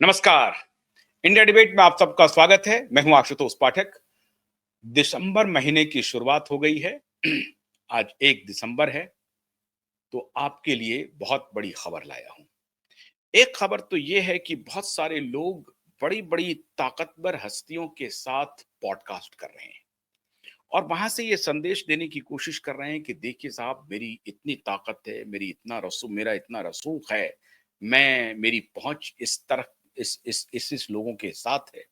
नमस्कार। India debate में आप सबका स्वागत है। मैं हूं आशुतोष पाठक। दिसंबर महीने की शुरुआत हो गई है। आज 1 दिसंबर है, तो आपके लिए बहुत बड़ी खबर लाया हूं। एक खबर तो यह है कि बहुत सारे लोग बड़ी बड़ी ताकतवर हस्तियों के साथ पॉडकास्ट कर रहे हैं और वहां से ये संदेश देने की कोशिश कर रहे हैं कि देखिए साहब, मेरी इतनी ताकत है, मेरा इतना रसूख है, मैं मेरी पहुंच इस तरह इस लोगों के साथ है।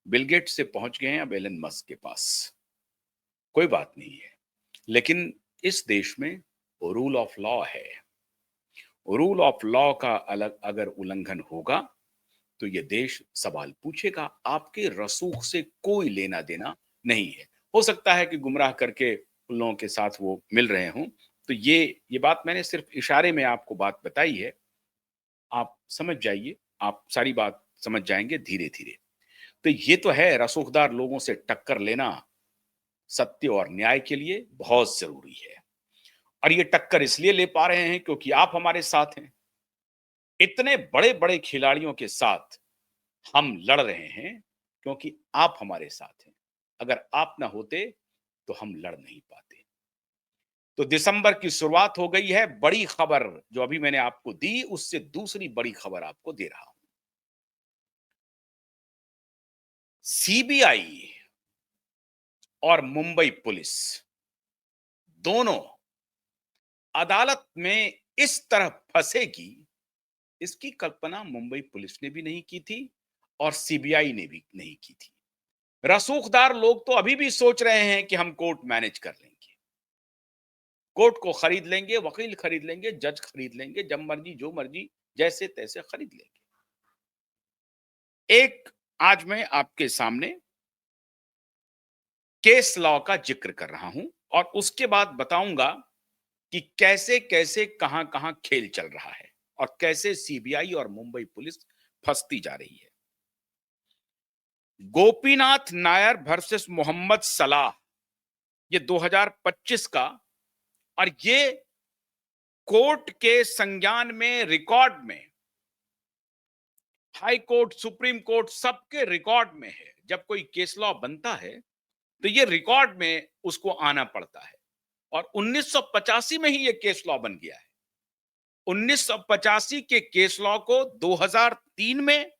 बिल गेट्स से पहुंच गए हैं अब एलन मस्क के पास। कोई बात नहीं है, लेकिन इस देश में रूल ऑफ लॉ है। रूल ऑफ लॉ का अलग अगर उल्लंघन होगा तो ये देश सवाल पूछेगा। आपके रसूख से कोई लेना देना नहीं है। हो सकता है कि गुमराह करके उन लोगों के साथ वो मिल रहे हों, तो ये बात मैंने सिर्फ इशारे में आपको बात बताई है। आप समझ जाइए, आप सारी बात समझ जाएंगे धीरे धीरे। तो ये तो है, रसूखदार लोगों से टक्कर लेना सत्य और न्याय के लिए बहुत जरूरी है। और ये टक्कर इसलिए ले पा रहे हैं क्योंकि आप हमारे साथ हैं। इतने बड़े बड़े खिलाड़ियों के साथ हम लड़ रहे हैं क्योंकि आप हमारे साथ हैं। अगर आप ना होते तो हम लड़ नहीं पाते। तो दिसंबर की शुरुआत हो गई है। बड़ी खबर जो अभी मैंने आपको दी, उससे दूसरी बड़ी खबर आपको दे रहा हूं। सीबीआई और मुंबई पुलिस दोनों अदालत में इस तरह फंसेगी, इसकी कल्पना मुंबई पुलिस ने भी नहीं की थी और सीबीआई ने भी नहीं की थी। रसूखदार लोग तो अभी भी सोच रहे हैं कि हम कोर्ट मैनेज कर लेंगे, कोर्ट को खरीद लेंगे, वकील खरीद लेंगे, जज खरीद लेंगे, जब मर्जी जो मर्जी जैसे तैसे खरीद लेंगे। एक आज मैं आपके सामने केस लॉ का जिक्र कर रहा हूं और उसके बाद बताऊंगा कि कैसे कैसे कहां कहां खेल चल रहा है और कैसे सीबीआई और मुंबई पुलिस फंसती जा रही है। गोपीनाथ नायर वर्सेस मोहम्मद सलाह, ये 2025 का, और ये कोर्ट के संज्ञान में, रिकॉर्ड में, हाई कोर्ट, सुप्रीम कोर्ट, सबके रिकॉर्ड में है। जब कोई केस लॉ बनता है तो ये रिकॉर्ड में उसको आना पड़ता है और 1985 में ही ये केस लॉ बन गया है। 1985 के केस लॉ को 2003 में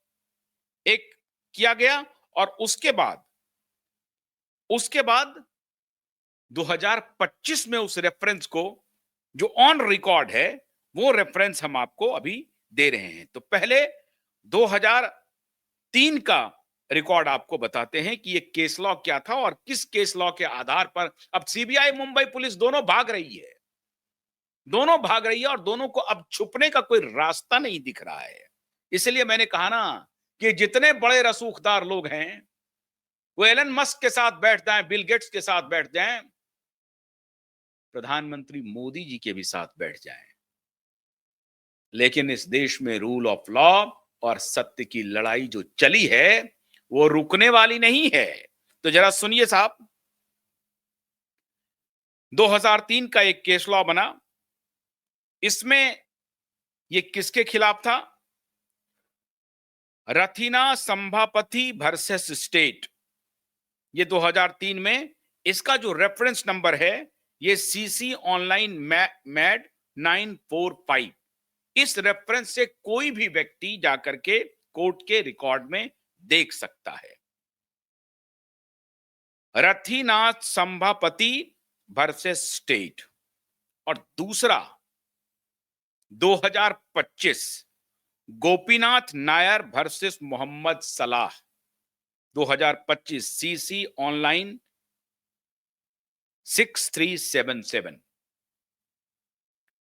एक किया गया और उसके बाद 2025 में उस रेफरेंस को, जो ऑन रिकॉर्ड है, वो रेफरेंस हम आपको अभी दे रहे हैं। तो पहले 2003 का रिकॉर्ड आपको बताते हैं कि ये केस लॉ क्या था और किस केस लॉ के आधार पर अब सीबीआई, मुंबई पुलिस दोनों भाग रही है। और दोनों को अब छुपने का कोई रास्ता नहीं दिख रहा है। इसलिए मैंने कहा ना कि जितने बड़े रसूखदार लोग हैं, वो एलन मस्क के साथ बैठ जाएं, बिल गेट्स के साथ बैठ जाएं, प्रधानमंत्री मोदी जी के भी साथ बैठ जाएं, लेकिन इस देश में रूल ऑफ लॉ और सत्य की लड़ाई जो चली है वो रुकने वाली नहीं है। तो जरा सुनिए साहब, 2003 का एक केस लॉ बना। इसमें ये किसके खिलाफ था? रथीना संभापति वर्सेस स्टेट। ये 2003 में, इसका जो रेफरेंस नंबर है ये सीसी ऑनलाइन मैड 945। इस रेफरेंस से कोई भी व्यक्ति जाकर के कोर्ट के रिकॉर्ड में देख सकता है। रथीनाथ संभापति वर्सेस स्टेट। और दूसरा 2025 गोपीनाथ नायर वर्सेस मोहम्मद सलाह, 2025 सीसी ऑनलाइन 6377।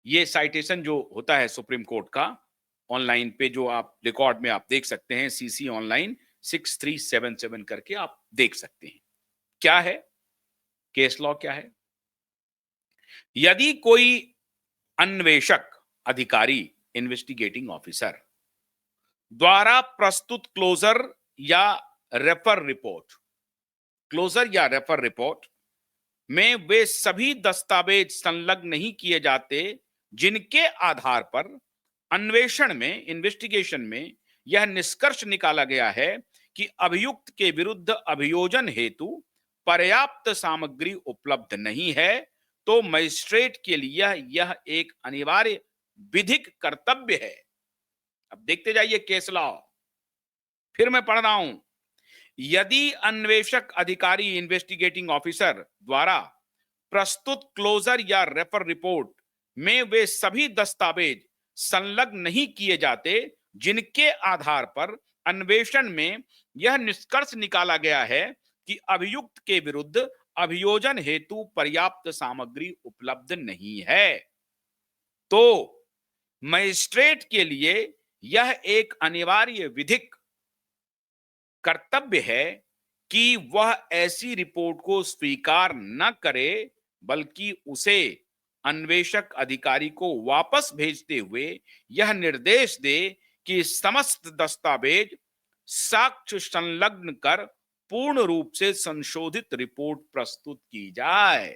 ये साइटेशन जो होता है सुप्रीम कोर्ट का ऑनलाइन पे, जो आप रिकॉर्ड में आप देख सकते हैं, सीसी ऑनलाइन 6377 करके आप देख सकते हैं। क्या है केस लॉ? क्या है? यदि कोई अन्वेषक अधिकारी, इन्वेस्टिगेटिंग ऑफिसर द्वारा प्रस्तुत क्लोजर या रेफर रिपोर्ट में वे सभी दस्तावेज संलग्न नहीं किए जाते जिनके आधार पर अन्वेषण में, इन्वेस्टिगेशन में यह निष्कर्ष निकाला गया है कि अभियुक्त के विरुद्ध अभियोजन हेतु पर्याप्त सामग्री उपलब्ध नहीं है, तो मजिस्ट्रेट के लिए यह एक अनिवार्य विधिक कर्तव्य है। अब देखते जाइए केस लॉ, फिर मैं पढ़ रहा हूं। यदि अन्वेषक अधिकारी इन्वेस्टिगेटिंग ऑफिसर द्वारा प्रस्तुत क्लोजर या रेफर रिपोर्ट में वे सभी दस्तावेज संलग्न नहीं किए जाते जिनके आधार पर अन्वेषण में यह निष्कर्ष निकाला गया है कि अभियुक्त के विरुद्ध अभियोजन हेतु पर्याप्त सामग्री उपलब्ध नहीं है, तो मजिस्ट्रेट के लिए यह एक अनिवार्य विधिक कर्तव्य है कि वह ऐसी रिपोर्ट को स्वीकार न करे, बल्कि उसे अन्वेषक अधिकारी को वापस भेजते हुए यह निर्देश दे कि समस्त दस्तावेज साक्ष्य संलग्न कर पूर्ण रूप से संशोधित रिपोर्ट प्रस्तुत की जाए।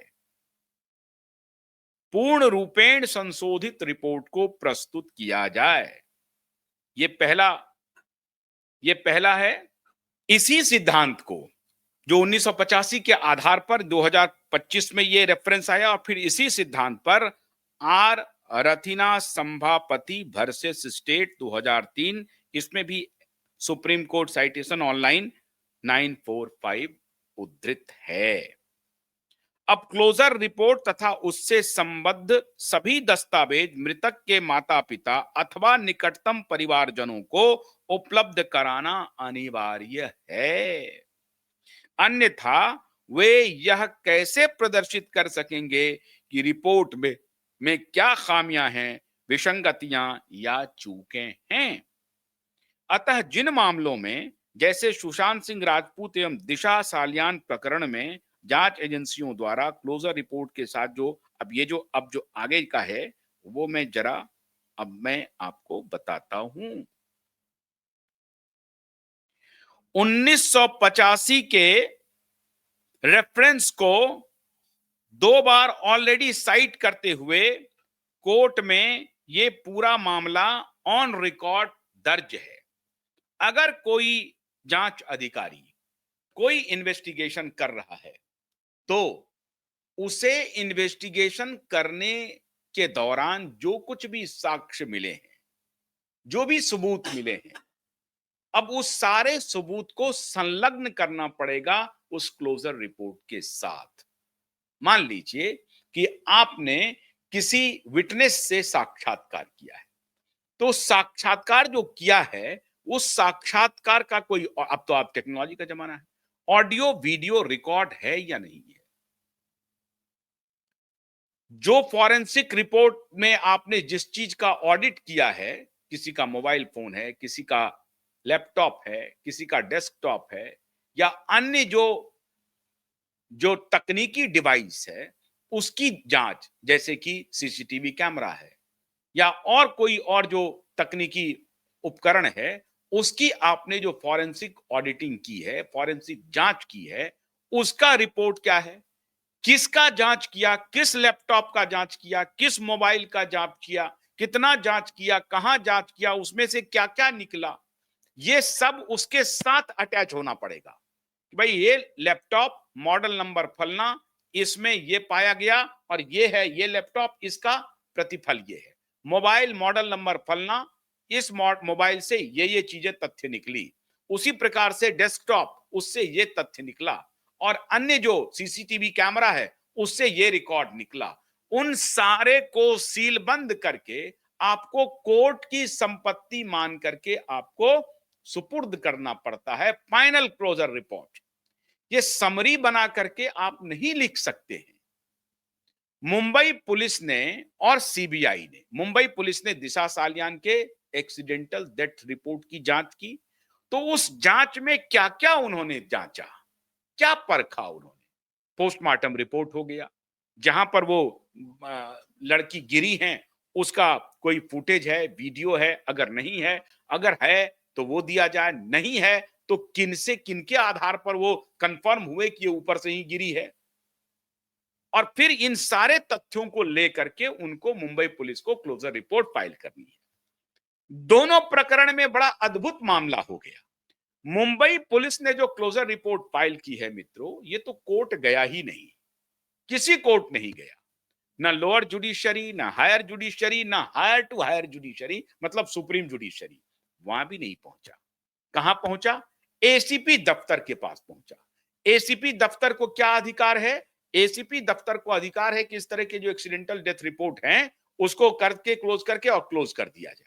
पूर्ण रूपेण संशोधित रिपोर्ट को प्रस्तुत किया जाए। ये पहला है। इसी सिद्धांत को जो 1985 के आधार पर 2025 में ये रेफरेंस आया, और फिर इसी सिद्धांत पर आर रथिना संभापति वर्सेस स्टेट 2003, इसमें भी सुप्रीम कोर्ट साइटेशन ऑनलाइन 945 उद्धृत है। अब क्लोजर रिपोर्ट तथा उससे संबद्ध सभी दस्तावेज मृतक के माता पिता अथवा निकटतम परिवारजनों को उपलब्ध कराना अनिवार्य है, अन्यथा वे यह कैसे प्रदर्शित कर सकेंगे कि रिपोर्ट में क्या खामियां हैं, विसंगतियां या चूकें हैं। अतः जिन मामलों में जैसे सुशांत सिंह राजपूत एवं दिशा सालियान प्रकरण में जांच एजेंसियों द्वारा क्लोजर रिपोर्ट के साथ जो आगे का है वो मैं आपको बताता हूं। 1985 के रेफरेंस को 2 बार ऑलरेडी साइट करते हुए कोर्ट में ये पूरा मामला ऑन रिकॉर्ड दर्ज है। अगर कोई जांच अधिकारी कोई इन्वेस्टिगेशन कर रहा है तो उसे इन्वेस्टिगेशन करने के दौरान जो कुछ भी साक्ष्य मिले हैं, जो भी सबूत मिले हैं, अब उस सारे सबूत को संलग्न करना पड़ेगा उस क्लोजर रिपोर्ट के साथ। मान लीजिए कि आपने किसी विटनेस से साक्षात्कार किया है, तो साक्षात्कार जो किया है उस साक्षात्कार का कोई, अब तो आप टेक्नोलॉजी का जमाना है, ऑडियो वीडियो रिकॉर्ड है या नहीं है। जो फॉरेंसिक रिपोर्ट में आपने जिस चीज का ऑडिट किया है, किसी का मोबाइल फोन है, किसी का लैपटॉप है, किसी का डेस्कटॉप है, या अन्य जो तकनीकी डिवाइस है उसकी जांच, जैसे कि सीसीटीवी कैमरा है या और कोई और जो तकनीकी उपकरण है, उसकी आपने जो फॉरेंसिक ऑडिटिंग की है, फॉरेंसिक जांच की है, उसका रिपोर्ट क्या है, किसका जांच किया, किस लैपटॉप का जांच किया, किस मोबाइल का जांच किया, कितना जांच किया, कहां जांच किया, उसमें से क्या क्या निकला, ये सब उसके साथ अटैच होना पड़ेगा कि भाई ये लैपटॉप मॉडल नंबर फलना, इसमें ये पाया गया और ये है, ये लैपटॉप, इसका प्रतिफल ये है। मोबाइल मॉडल नंबर फलना, इस मोबाइल से ये चीजें तथ्य निकली। उसी प्रकार से डेस्कटॉप, उससे ये तथ्य निकला, और अन्य जो सीसीटीवी कैमरा है उससे ये रिकॉर्ड निकला। उन सारे को सीलबंद करके आपको कोर्ट की संपत्ति मान करके आपको सुपुर्द करना पड़ता है फाइनल क्लोजर रिपोर्ट। ये समरी बना करके आप नहीं लिख सकते हैं। मुंबई पुलिस ने और सीबीआई ने, मुंबई पुलिस ने दिशा सालियान के एक्सीडेंटल डेथ रिपोर्ट की जांच की, तो उस जांच में क्या क्या उन्होंने जांचा, क्या परखा उन्होंने। पोस्टमार्टम रिपोर्ट हो गया, जहां पर वो लड़की गिरी है उसका कोई फुटेज है, वीडियो है, अगर नहीं है, अगर है तो वो दिया जाए, नहीं है तो किनके आधार पर वो कंफर्म हुए कि ये ऊपर से ही गिरी है। और फिर इन सारे तथ्यों को लेकर के उनको मुंबई पुलिस को क्लोजर रिपोर्ट फाइल करनी है। दोनों प्रकरण में बड़ा अद्भुत मामला हो गया। मुंबई पुलिस ने जो क्लोजर रिपोर्ट फाइल की है मित्रों, ये तो कोर्ट गया ही नहीं, किसी कोर्ट नहीं गया, ना लोअर जुडिशरी, ना हायर जुडिशरी, ना हायर टू हायर जुडिशरी, मतलब सुप्रीम जुडिशरी, वहां भी नहीं पहुंचा। कहां पहुंचा? एसीपी दफ्तर के पास पहुंचा। एसीपी दफ्तर को क्या अधिकार है? एसीपी दफ्तर को अधिकार है कि इस तरह के जो एक्सीडेंटल डेथ रिपोर्ट हैं उसको करके क्लोज करके और क्लोज कर दिया जाए।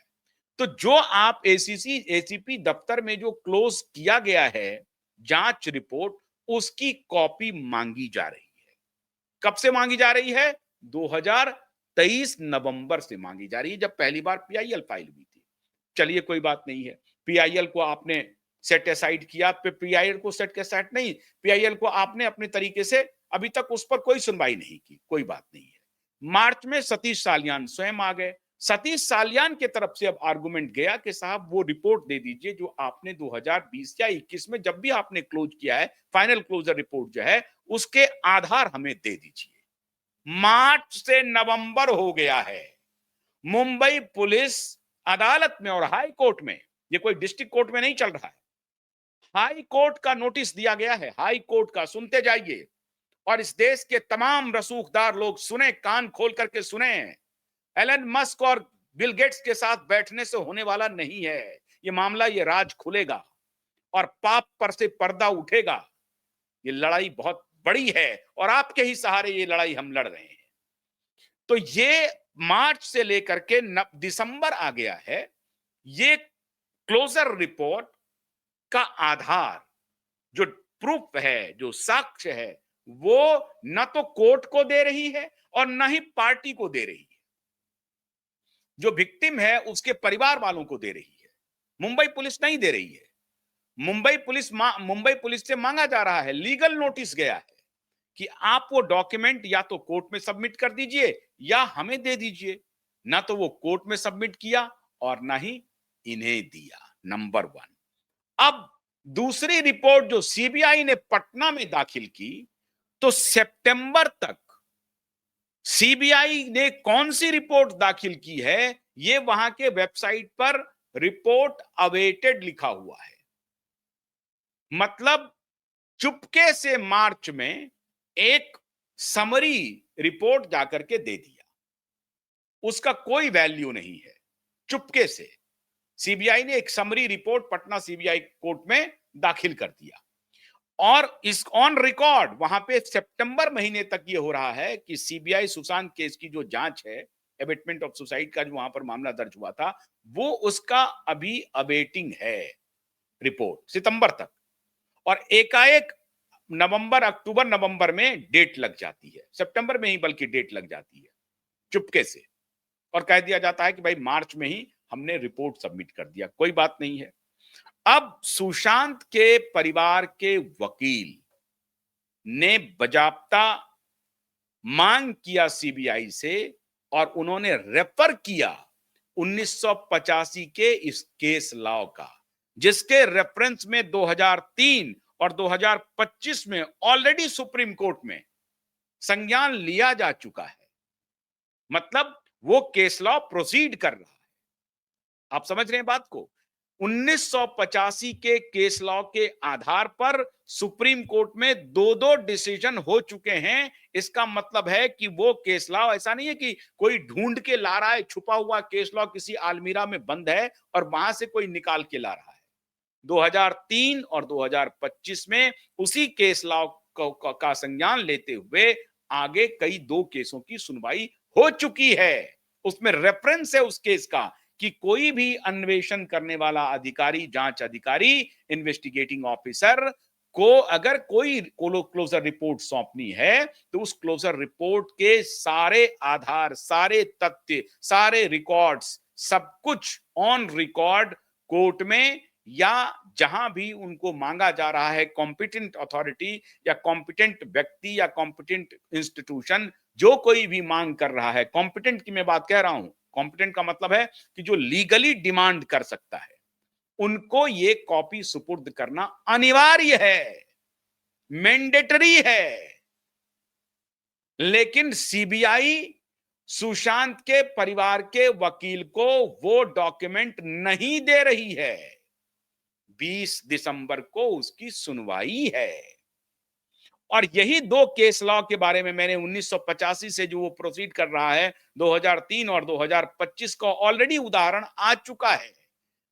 तो जो आप एसीपी दफ्तर में जो क्लोज किया गया है जांच रिपोर्ट, उसकी कॉपी मांगी जा रही है। कब से मांगी जा रही है? 2023 नवंबर से मांगी जा रही है, जब पहली बार पीआईएल फाइल हुई थी। चलिए कोई बात नहीं है, पीआईएल को आपने सेट असाइड किया, पीआईएल को सेट असाइड नहीं, पीआईएल को आपने अपने तरीके से, अभी तक उस पर कोई सुनवाई नहीं की, कोई बात नहीं है। मार्च में सतीश सालियान स्वयं आ गए। सतीश सालियान के तरफ से अब आर्गुमेंट गया कि साहब वो रिपोर्ट दे दीजिए जो आपने 2020 या 21 में जब भी आपने क्लोज किया है, फाइनल क्लोजर रिपोर्ट जो है उसके आधार हमें दे दीजिए। मार्च से नवंबर हो गया है, मुंबई पुलिस अदालत में और हाई कोर्ट में, ये कोई डिस्ट्रिक्ट कोर्ट में नहीं चल रहा है, हाई कोर्ट का नोटिस दिया गया है, हाई कोर्ट का, सुनते जाइए। और इस देश के तमाम रसूखदार लोग सुने, कान खोल करके सुने। एलन मस्क और बिल गेट्स के साथ बैठने से होने वाला नहीं है ये मामला, ये राज खुलेगा और पाप पर से पर्दा उठेगा। ये लड़ाई बहुत बड़ी है और आपके ही सहारे ये लड़ाई हम लड़ रहे हैं। तो ये मार्च से लेकर के दिसंबर आ गया है, ये क्लोजर रिपोर्ट का आधार, जो प्रूफ है, जो साक्ष्य है, वो न तो कोर्ट को दे रही है और न ही पार्टी को दे रही है, जो विक्टिम है उसके परिवार वालों को दे रही है। मुंबई पुलिस नहीं दे रही है। मुंबई पुलिस से मांगा जा रहा है, लीगल नोटिस गया है कि आप वो डॉक्यूमेंट या तो कोर्ट में सबमिट कर दीजिए या हमें दे दीजिए। ना तो वो कोर्ट में सबमिट किया और ना ही इन्हें दिया, नंबर वन। अब दूसरी रिपोर्ट जो सीबीआई ने पटना में दाखिल की, तो सितंबर तक सीबीआई ने कौन सी रिपोर्ट दाखिल की है, ये वहां के वेबसाइट पर रिपोर्ट अवेटेड लिखा हुआ है। मतलब चुपके से मार्च में एक समरी रिपोर्ट जाकर के दे दिया, उसका कोई वैल्यू नहीं है। चुपके से सीबीआई ने एक summary report Patna CBI court में दाखिल कर दिया और इस ऑन रिकॉर्ड वहां पे सितंबर महीने तक ये हो रहा है कि सीबीआई सुशांत केस की जो जांच है, एबेटमेंट ऑफ सुसाइड का जो वहां पर मामला दर्ज हुआ था, वो उसका अभी अवेटिंग है रिपोर्ट सितंबर तक। और एकाएक नवंबर, अक्टूबर नवंबर में डेट लग जाती है, सितंबर में ही बल्कि डेट लग जाती है चुपके से, और कह दिया जाता है कि भाई मार्च में ही हमने रिपोर्ट सबमिट कर दिया, कोई बात नहीं है। अब सुशांत के परिवार के वकील ने बजाप्ता मांग किया सीबीआई से और उन्होंने रेफर किया 1985 के इस केस लॉ का, जिसके रेफरेंस में 2003 और 2025 में ऑलरेडी सुप्रीम कोर्ट में संज्ञान लिया जा चुका है। मतलब वो केस लॉ प्रोसीड कर रहा है। आप समझ रहे हैं बात को? 1985 के केस लॉ के आधार पर सुप्रीम कोर्ट में दो दो डिसीजन हो चुके हैं। इसका मतलब है कि वो केस लॉ ऐसा नहीं है कि कोई ढूंढ के ला रहा है, छुपा हुआ केस लॉ किसी अलमीरा में बंद है और वहां से कोई निकाल के ला रहा है। 2003 और 2025 में उसी केस लॉ का संज्ञान लेते हुए आगे कई दो केसों की सुनवाई हो चुकी है। उसमें रेफरेंस है उस केस का कि कोई भी अन्वेषण करने वाला अधिकारी, जांच अधिकारी, इन्वेस्टिगेटिंग ऑफिसर को अगर कोई क्लोजर रिपोर्ट सौंपनी है तो उस क्लोजर रिपोर्ट के सारे आधार, सारे तथ्य, सारे रिकॉर्ड्स, सब कुछ ऑन रिकॉर्ड कोर्ट में या जहां भी उनको मांगा जा रहा है, कॉम्पिटेंट अथॉरिटी या कॉम्पिटेंट व्यक्ति या कॉम्पिटेंट इंस्टीट्यूशन जो कोई भी मांग कर रहा है, कॉम्पिटेंट की मैं बात कह रहा हूं, कॉम्पिटेंट का मतलब है कि जो लीगली डिमांड कर सकता है, उनको ये कॉपी सुपुर्द करना अनिवार्य है, मैंडेटरी है। लेकिन सीबीआई सुशांत के परिवार के वकील को वो डॉक्यूमेंट नहीं दे रही है। 20 दिसंबर को उसकी सुनवाई है। और यही दो केस लॉ के बारे में मैंने 1985 से जो वो प्रोसीड कर रहा है, 2003 और 2025 का ऑलरेडी उदाहरण आ चुका है।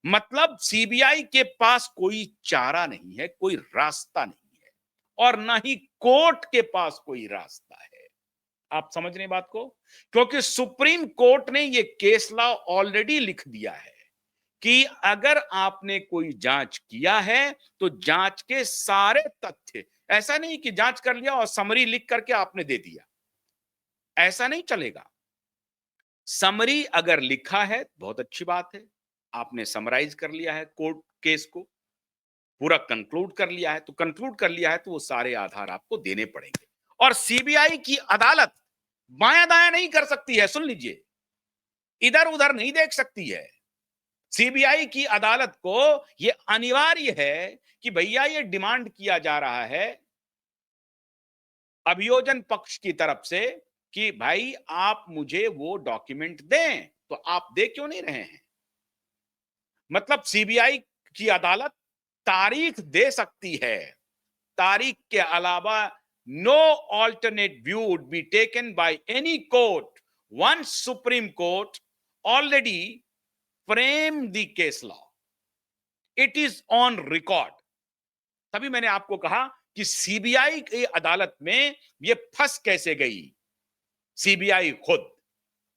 मतलब सीबीआई के पास कोई चारा नहीं है, कोई रास्ता नहीं है, और ना ही कोर्ट के पास कोई रास्ता है। आप समझ रहे हैं बात को? क्योंकि सुप्रीम कोर्ट ने ये केस लॉ ऑलरेडी लिख दिया है कि अगर आपने कोई जांच किया है तो जांच के सारे तथ्य, ऐसा नहीं कि जांच कर लिया और समरी लिख करके आपने दे दिया, ऐसा नहीं चलेगा। समरी अगर लिखा है बहुत अच्छी बात है, आपने समराइज कर लिया है कोर्ट केस को, पूरा कंक्लूड कर लिया है, तो कंक्लूड कर लिया है तो वो सारे आधार आपको देने पड़ेंगे। और सीबीआई की अदालत बायां दायां नहीं कर सकती है, सुन लीजिए, इधर उधर नहीं देख सकती है। सीबीआई की अदालत को यह अनिवार्य है कि भैया ये डिमांड किया जा रहा है अभियोजन पक्ष की तरफ से कि भाई आप मुझे वो डॉक्यूमेंट दें, तो आप दे क्यों नहीं रहे हैं? मतलब सीबीआई की अदालत तारीख दे सकती है, तारीख के अलावा no alternate view would be taken by any court once supreme court already frame the case law, it is on record. तभी मैंने आपको कहा कि सीबीआई की अदालत में ये फंस कैसे गई। सीबीआई खुद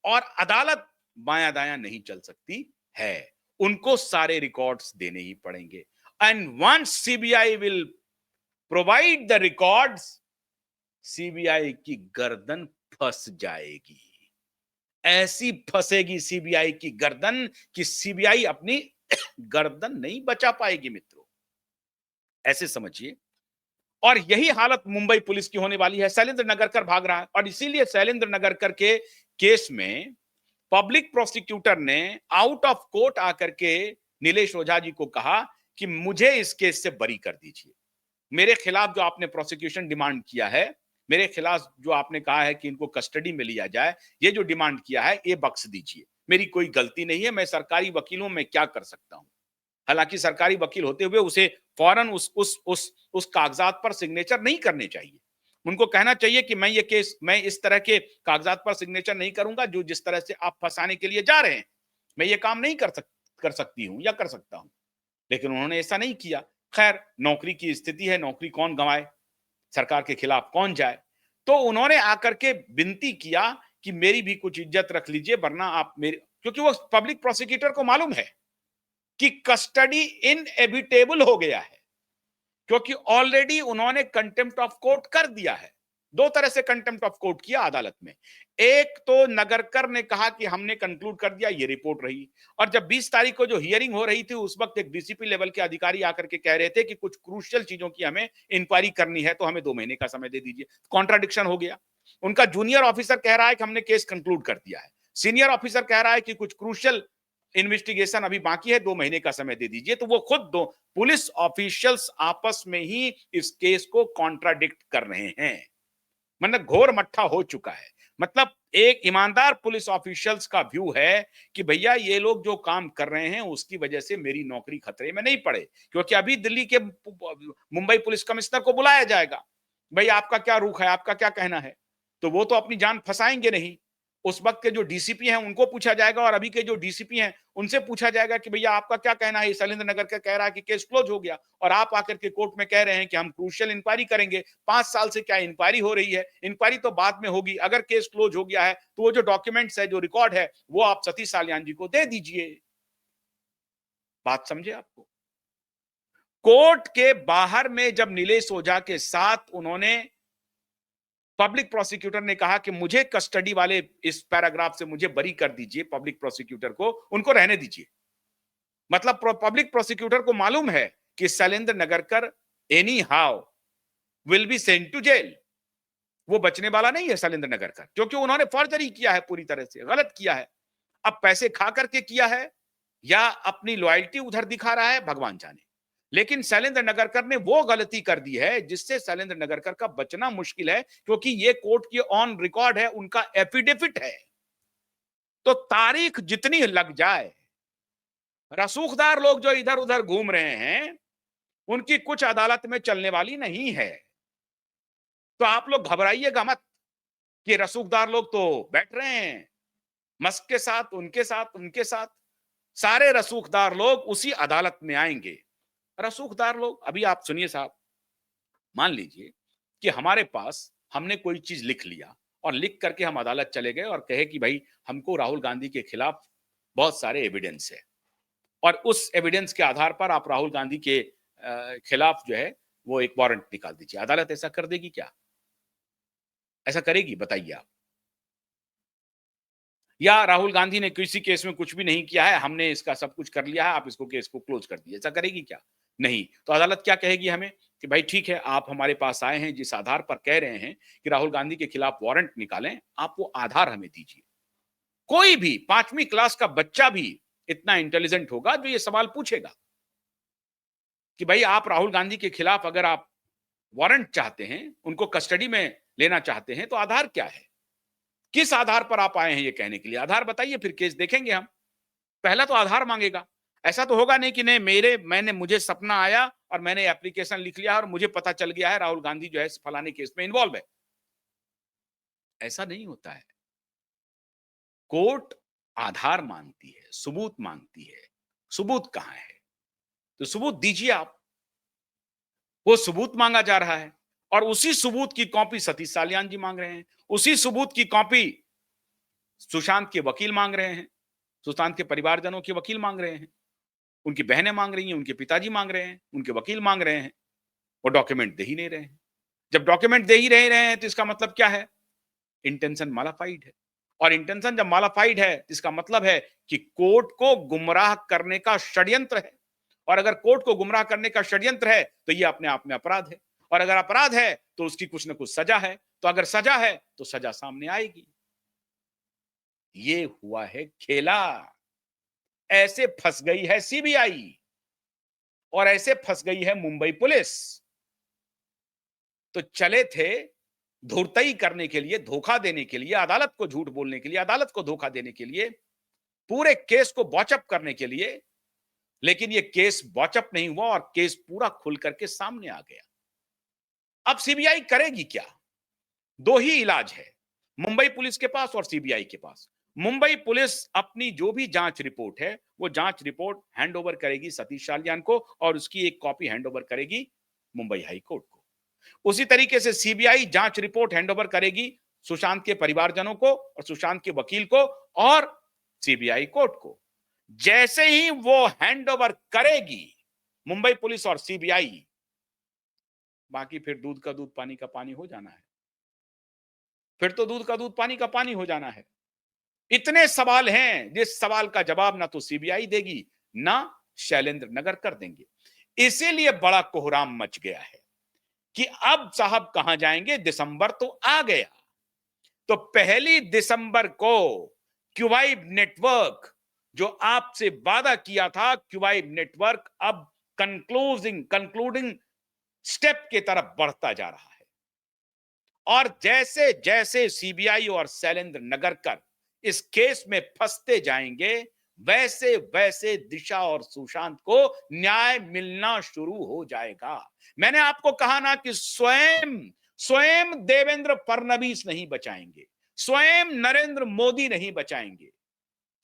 और अदालत बायां दायां नहीं चल सकती है, उनको सारे रिकॉर्ड्स देने ही पड़ेंगे। And once CBI will provide the records, CBI की गर्दन फंस जाएगी। ऐसी फंसेगी सीबीआई की गर्दन कि सीबीआई अपनी गर्दन नहीं बचा पाएगी मित्रों, ऐसे समझिए। और यही हालत मुंबई पुलिस की होने वाली है। शैलेंद्र नगरकर भाग रहा है और इसीलिए शैलेंद्र नगरकर के केस में पब्लिक प्रोसिक्यूटर ने आउट ऑफ कोर्ट आकर के नीलेश ओझा जी को कहा कि मुझे इस केस से बरी कर दीजिए, मेरे खिलाफ जो आपने प्रोसिक्यूशन डिमांड किया है, मेरे खिलाफ जो आपने कहा है कि इनको कस्टडी में लिया जाए, ये जो डिमांड किया है ये बख्श दीजिए, मेरी कोई गलती नहीं है, मैं सरकारी वकील हूं, मैं क्या कर सकता हूं। हालांकि सरकारी वकील होते हुए उसे फौरन उस कागजात पर सिग्नेचर नहीं करने चाहिए। उनको कहना चाहिए कि मैं इस तरह के कागजात पर सिग्नेचर नहीं करूंगा जो जिस तरह से आप फंसाने के लिए जा रहे हैं, मैं ये काम नहीं कर सकती हूं या कर सकता हूं। लेकिन उन्होंने ऐसा नहीं किया। खैर, नौकरी की स्थिति है, नौकरी कौन गंवाए, सरकार के खिलाफ कौन जाए। तो उन्होंने आकर के विनती किया कि मेरी भी कुछ इज्जत रख लीजिए, वरना आप मेरे, क्योंकि वो पब्लिक प्रोसिक्यूटर को मालूम है कि कस्टडी इनएविटेबल हो गया है, क्योंकि ऑलरेडी उन्होंने कंटेम्प्ट ऑफ कोर्ट कर दिया है। दो तरह से कंटेम्प्ट ऑफ कोर्ट किया अदालत में। एक तो नगरकर ने कहा कि हमने कंक्लूड कर दिया, ये रिपोर्ट रही। और जब 20 तारीख को जो हियरिंग हो रही थी, उस वक्त एक डीसीपी लेवल के अधिकारी आकर के कह रहे थे कि कुछ क्रूशियल चीजों की हमें इंक्वायरी करनी है, तो हमें 2 महीने का समय दे दीजिए। कॉन्ट्राडिक्शन हो गया। उनका जूनियर ऑफिसर कह रहा है कि हमने केस कंक्लूड कर दिया है, सीनियर ऑफिसर कह रहा है कि कुछ क्रूशियल इन्वेस्टिगेशन अभी बाकी है, 2 महीने का समय दे दीजिए। तो वो खुद दो पुलिस ऑफिशियल्स आपस में ही इस केस को कॉन्ट्राडिक्ट कर रहे हैं। मतलब घोर मट्ठा हो चुका है। मतलब एक ईमानदार पुलिस ऑफिशियल्स का व्यू है कि भैया ये लोग जो काम कर रहे हैं उसकी वजह से मेरी नौकरी खतरे में नहीं पड़े, क्योंकि अभी दिल्ली के मुंबई पुलिस कमिश्नर को बुलाया जाएगा, भाई आपका क्या रुख है, आपका क्या कहना है। तो वो तो अपनी जान फंसाएंगे नहीं। उस वक्त के जो डीसीपी हैं उनको पूछा जाएगा, और अभी के जो डीसीपी हैं उनसे पूछा जाएगा कि भैया आपका क्या कहना है। शैलेंद्र नगर का कह रहा है कि केस क्लोज हो गया, और आप आकर के कोर्ट में कह रहे हैं कि हम क्रूशियल इंक्वायरी करेंगे। 5 साल से क्या इंक्वायरी हो रही है? इंक्वायरी तो बाद में होगी। अगर केस क्लोज हो गया है तो वो जो डॉक्यूमेंट्स है, जो रिकॉर्ड है, वो आप सतीश साल्यान जी को दे दीजिए। बात समझे आपको? कोर्ट के बाहर में जब नीलेश ओझा के साथ उन्होंने, पब्लिक प्रोसिक्यूटर ने कहा कि मुझे कस्टडी वाले इस पैराग्राफ से मुझे बरी कर दीजिए, पब्लिक प्रोसिक्यूटर को, उनको रहने दीजिए। मतलब पब्लिक प्रोसिक्यूटर को मालूम है कि Shailendra Nagarkar any how will be sent to jail. वो बचने वाला नहीं है शैलेंद्र नगरकर, क्योंकि उन्होंने फॉर्जरी किया है, पूरी तरह से गलत किया है। अब पैसे खा करके किया है या अपनी लॉयल्टी उधर दिखा रहा है, भगवान जाने। लेकिन शैलेंद्र नगरकर ने वो गलती कर दी है जिससे शैलेंद्र नगरकर का बचना मुश्किल है, क्योंकि ये कोर्ट की ऑन रिकॉर्ड है, उनका एफिडेविट है। तो तारीख जितनी लग जाए, रसूखदार लोग जो इधर उधर घूम रहे हैं, उनकी कुछ अदालत में चलने वाली नहीं है। तो आप लोग घबराइएगा मत कि रसूखदार लोग तो बैठ रहे हैं मस्क के साथ, उनके साथ, उनके साथ। सारे रसूखदार लोग उसी अदालत में आएंगे। रसूखदार लोग, अभी आप सुनिए साहब, मान लीजिए कि हमारे पास हमने कोई चीज लिख लिया और लिख करके हम अदालत चले गए और कहे कि भाई हमको राहुल गांधी के खिलाफ बहुत सारे एविडेंस है और उस एविडेंस के आधार पर आप राहुल गांधी के खिलाफ जो है वो एक वारंट निकाल दीजिए। अदालत ऐसा कर देगी क्या? ऐसा करेगी? बताइए आप। या राहुल गांधी ने किसी केस में कुछ भी नहीं किया है, हमने इसका सब कुछ कर लिया है, आप इसको केस को क्लोज कर दिए, ऐसा करेगी क्या? नहीं। तो अदालत क्या कहेगी हमें कि भाई ठीक है, आप हमारे पास आए हैं, जिस आधार पर कह रहे हैं कि राहुल गांधी के खिलाफ वारंट निकालें, आप वो आधार हमें दीजिए। कोई भी 5वीं क्लास का बच्चा भी इतना इंटेलिजेंट होगा जो ये सवाल पूछेगा कि भाई आप राहुल गांधी के खिलाफ अगर आप वारंट चाहते हैं, उनको कस्टडी में लेना चाहते हैं, तो आधार क्या है? किस आधार पर आप आए हैं ये कहने के लिए? आधार बताइए, फिर केस देखेंगे हम। पहला तो आधार मांगेगा। ऐसा तो होगा नहीं कि नहीं मुझे सपना आया और मैंने एप्लीकेशन लिख लिया और मुझे पता चल गया है राहुल गांधी जो है फलाने केस में इन्वॉल्व है। ऐसा नहीं होता है। कोर्ट आधार मांगती है, सबूत मांगती है। सबूत कहां है? तो सबूत दीजिए आप। वो सबूत मांगा जा रहा है और उसी सबूत की कॉपी सतीश सालियान जी मांग रहे हैं। उसी सबूत की कॉपी सुशांत के वकील मांग रहे हैं, सुशांत के परिवारजनों के वकील मांग रहे हैं, उनकी बहनें मांग रही हैं, उनके पिताजी मांग रहे हैं, उनके वकील मांग रहे हैं। वो डॉक्यूमेंट दे ही नहीं रहे हैं। जब डॉक्यूमेंट दे ही नहीं रहे हैं तो इसका मतलब क्या है? इंटेंशन मालाफाइड है। और इंटेंशन जब मालाफाइड है तो इसका मतलब है कि कोर्ट को गुमराह करने का षड्यंत्र है। और अगर कोर्ट को गुमराह करने का षड्यंत्र है तो यह अपने आप में अपराध है। और अगर अपराध है तो उसकी कुछ ना कुछ सजा है। तो अगर सजा है तो सजा सामने आएगी। ये हुआ है खेला। ऐसे फंस गई है सीबीआई और ऐसे फंस गई है मुंबई पुलिस। तो चले थे धुरतई करने के लिए, धोखा देने के लिए, अदालत को झूठ बोलने के लिए, अदालत को धोखा देने के लिए, पूरे केस को बॉचअप करने के लिए। लेकिन ये केस बॉचअप नहीं हुआ और केस पूरा खुल करके सामने आ गया। अब सीबीआई करेगी क्या? दो ही इलाज है मुंबई पुलिस के पास और सीबीआई के पास। मुंबई पुलिस अपनी जो भी जांच रिपोर्ट है वो जांच रिपोर्ट हैंडओवर करेगी सतीश सालियान को और उसकी एक कॉपी हैंडओवर करेगी मुंबई हाई कोर्ट को। उसी तरीके से सीबीआई जांच रिपोर्ट हैंडओवर करेगी सुशांत के परिवारजनों को और सुशांत के वकील को और सीबीआई कोर्ट को। जैसे ही वो हैंडओवर करेगी मुंबई पुलिस और सीबीआई, बाकी फिर दूध का दूध पानी का पानी हो जाना है। फिर तो दूध का दूध पानी का पानी हो जाना है। इतने सवाल हैं जिस सवाल का जवाब ना तो सीबीआई देगी ना शैलेंद्र नगर कर देंगे। इसीलिए बड़ा कोहराम मच गया है कि अब साहब कहां जाएंगे? दिसंबर तो आ गया। तो 1 दिसंबर को क्यूबाइब नेटवर्क, जो आपसे वादा किया था, क्यूबाइब नेटवर्क अब कंक्लूडिंग स्टेप की तरफ बढ़ता जा रहा है। और जैसे जैसे सीबीआई और शैलेंद्र नगरकर इस केस में फंसते जाएंगे, वैसे वैसे दिशा और सुशांत को न्याय मिलना शुरू हो जाएगा। मैंने आपको कहा ना कि स्वयं स्वयं देवेंद्र फडणवीस नहीं बचाएंगे, स्वयं नरेंद्र मोदी नहीं बचाएंगे,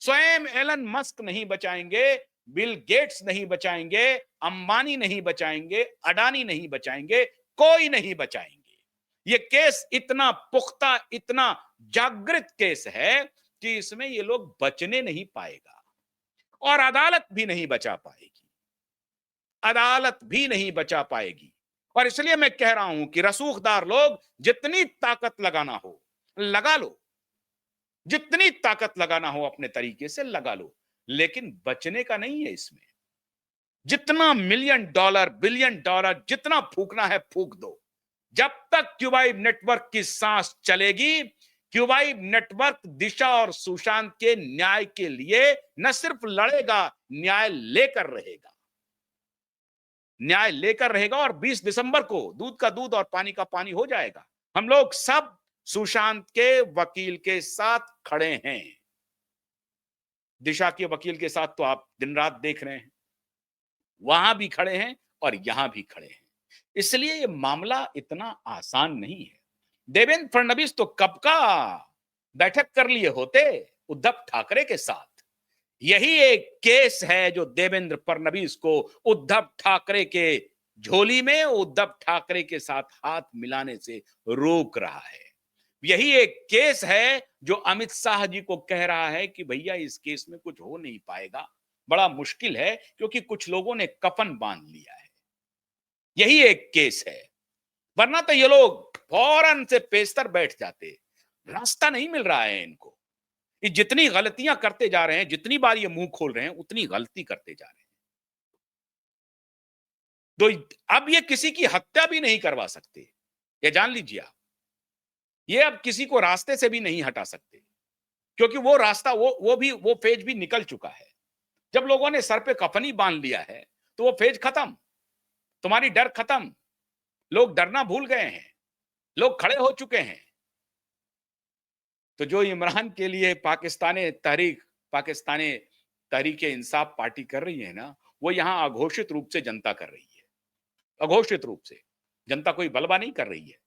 स्वयं एलन मस्क नहीं बचाएंगे, बिल गेट्स नहीं बचाएंगे, अंबानी नहीं बचाएंगे, अडानी नहीं बचाएंगे, कोई नहीं बचाएंगे। ये केस इतना पुख्ता, इतना जागृत केस है कि इसमें ये लोग बचने नहीं पाएगा और अदालत भी नहीं बचा पाएगी। अदालत भी नहीं बचा पाएगी। और इसलिए मैं कह रहा हूं कि रसूखदार लोग जितनी ताकत लगाना हो लगा लो, जितनी ताकत लगाना हो अपने तरीके से लगा लो, लेकिन बचने का नहीं है इसमें। जितना $1 मिलियन $1 बिलियन जितना फूकना है फूक दो। जब तक क्यूबाइब नेटवर्क की सांस चलेगी, क्यूबाइब नेटवर्क दिशा और सुशांत के न्याय के लिए न सिर्फ लड़ेगा, न्याय लेकर रहेगा। न्याय लेकर रहेगा और 20 दिसंबर को दूध का दूध और पानी का पानी हो जाएगा। हम लोग सब सुशांत के वकील के साथ खड़े हैं। दिशा के वकील के साथ तो आप दिन रात देख रहे हैं, वहां भी खड़े हैं और यहां भी खड़े हैं। इसलिए ये मामला इतना आसान नहीं है। देवेंद्र फडणवीस तो कब का बैठक कर लिए होते उद्धव ठाकरे के साथ। यही एक केस है जो देवेंद्र फडणवीस को उद्धव ठाकरे के झोली में उद्धव ठाकरे के साथ हाथ मिलाने से रोक रहा है। यही एक केस है जो अमित शाह जी को कह रहा है कि भैया इस केस में कुछ हो नहीं पाएगा, बड़ा मुश्किल है क्योंकि कुछ लोगों ने कफन बांध लिया है। यही एक केस है, वरना तो ये लोग फौरन से पेस्तर बैठ जाते। रास्ता नहीं मिल रहा है इनको। ये जितनी गलतियां करते जा रहे हैं, जितनी बार ये मुंह खोल रहे हैं, उतनी गलती करते जा रहे हैं। तो अब ये किसी की हत्या भी नहीं करवा सकते, ये जान लीजिए आप। ये अब किसी को रास्ते से भी नहीं हटा सकते, क्योंकि वो रास्ता वो फेज भी निकल चुका है। जब लोगों ने सर पे कफनी बांध लिया है तो वो फेज खत्म, तुम्हारी डर खत्म। लोग डरना भूल गए हैं, लोग खड़े हो चुके हैं। तो जो इमरान के लिए पाकिस्तानी तहरीक इंसाफ पार्टी कर रही है ना, वो यहां अघोषित रूप से जनता कर रही है। अघोषित रूप से जनता कोई बलवा नहीं कर रही है,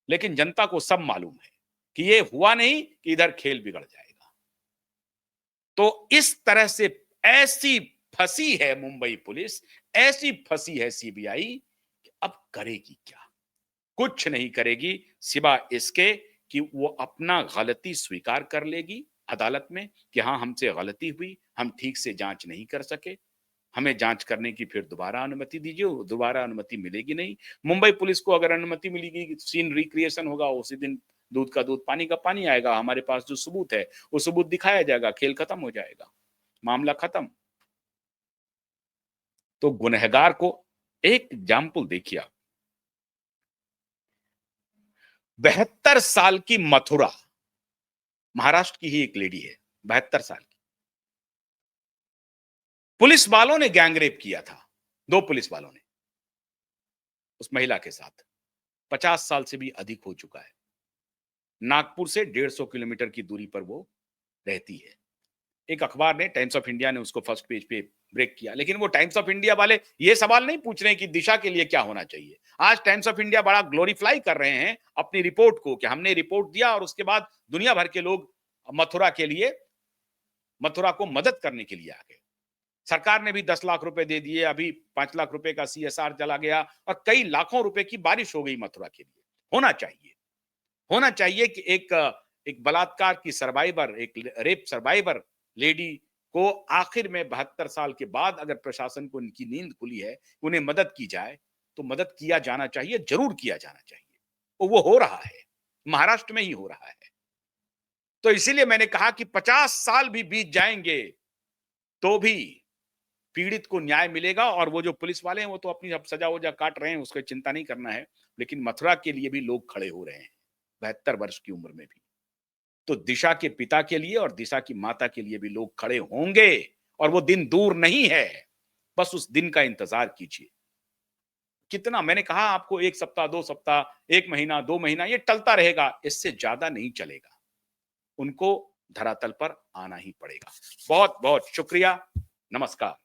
लेकिन जनता को सब मालूम है कि ये हुआ नहीं कि इधर खेल बिगड़ जाएगा। तो इस तरह से ऐसी फंसी है मुंबई पुलिस, ऐसी फंसी है सीबीआई कि अब करेगी क्या? कुछ नहीं करेगी सिवा इसके कि वो अपना गलती स्वीकार कर लेगी अदालत में कि हाँ हमसे गलती हुई, हम ठीक से जांच नहीं कर सके, हमें जांच करने की फिर दोबारा अनुमति दीजिए। दोबारा अनुमति मिलेगी नहीं। मुंबई पुलिस को अगर अनुमति मिलेगी, सीन रिक्रिएशन होगा, उसी दिन दूध का दूध पानी का पानी आएगा। हमारे पास जो सबूत है वो सबूत दिखाया जाएगा, खेल खत्म हो जाएगा, मामला खत्म। तो गुनहगार को एक एग्जाम्पल देखिए आप। 72 साल की मथुरा, महाराष्ट्र की ही एक लेडी है, 72 साल की। पुलिस वालों ने गैंगरेप किया था, 2 पुलिस वालों ने उस महिला के साथ। 50 साल से भी अधिक हो चुका है। नागपुर से 150 किलोमीटर की दूरी पर वो रहती है। एक अखबार ने, टाइम्स ऑफ इंडिया ने उसको फर्स्ट पेज पे ब्रेक किया, लेकिन वो टाइम्स ऑफ इंडिया वाले ये सवाल नहीं पूछ रहे हैं कि दिशा के लिए क्या होना चाहिए। आज टाइम्स ऑफ इंडिया बड़ा ग्लोरीफ्लाई कर रहे हैं अपनी रिपोर्ट को कि हमने रिपोर्ट दिया और उसके बाद दुनिया भर के लोग मथुरा को मदद करने के लिए आ गए। सरकार ने भी 10 लाख रुपए दे दिए, अभी 5 लाख रुपए का CSR चला गया और कई लाखों रुपए की बारिश हो गई मथुरा के लिए। होना चाहिए कि एक बलात्कार की सर्वाइवर, एक रेप सर्वाइवर लेडी को आखिर में 72 साल के बाद अगर प्रशासन को इनकी नींद खुली है, उन्हें मदद की जाए, तो मदद किया जाना चाहिए, जरूर किया जाना चाहिए। वो हो रहा है, महाराष्ट्र में ही हो रहा है। तो इसीलिए मैंने कहा कि 50 साल भी बीत जाएंगे तो भी पीड़ित को न्याय मिलेगा। और वो जो पुलिस वाले हैं वो तो अपनी अब सजा वजा काट रहे हैं, उसको चिंता नहीं करना है, लेकिन मथुरा के लिए भी लोग खड़े हो रहे हैं 72 वर्ष की उम्र में भी। तो दिशा के पिता के लिए और दिशा की माता के लिए भी लोग खड़े होंगे और वो दिन दूर नहीं है। बस उस दिन का इंतजार कीजिए। कितना, मैंने कहा आपको, 1 सप्ताह, 2 सप्ताह, 1 महीना, 2 महीना ये टलता रहेगा, इससे ज्यादा नहीं चलेगा। उनको धरातल पर आना ही पड़ेगा। बहुत बहुत शुक्रिया, नमस्कार।